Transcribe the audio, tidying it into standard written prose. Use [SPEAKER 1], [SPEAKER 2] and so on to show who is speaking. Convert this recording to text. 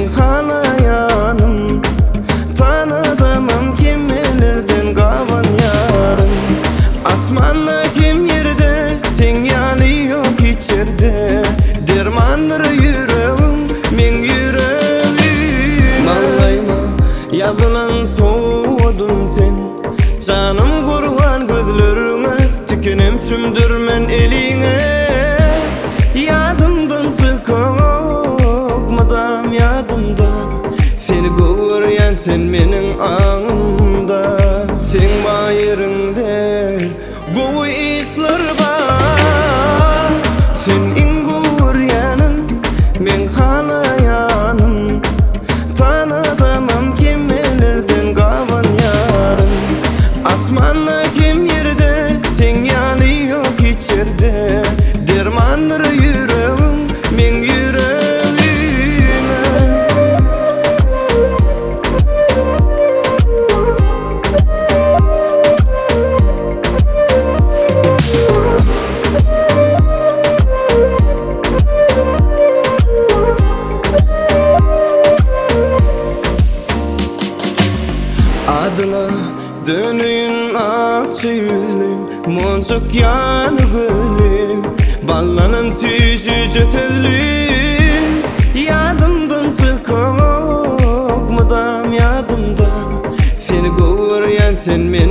[SPEAKER 1] men halayanım. Tanıdımım kim bilirden gavan yarım. Asmanla kim yerde, sen yani yok içerde. Dermandır yüreğim, men yüreğim. Mallayma, yazılan soğudun sen. Canım kurban gözlerine, tükenem çümdürmen eline. Yadımdan çıkmakmadan yadımda. Seni görýän sen menin aňymda. Sen baýerinde gowy isler bar. Sen görýänim men halayanım. Tanıdymam kim bilirden gawan yarım. Asmanla kim yerde, sen yani yok içerde. Dermandır yüreğim, men yüreğime. Adyna dönüyün akça yüzlüm, moncuk yanı gülüm. Ballanım tüyücüce sözlüm. Yadımdan çıkmakmadan yadımda. Seni görýän sen men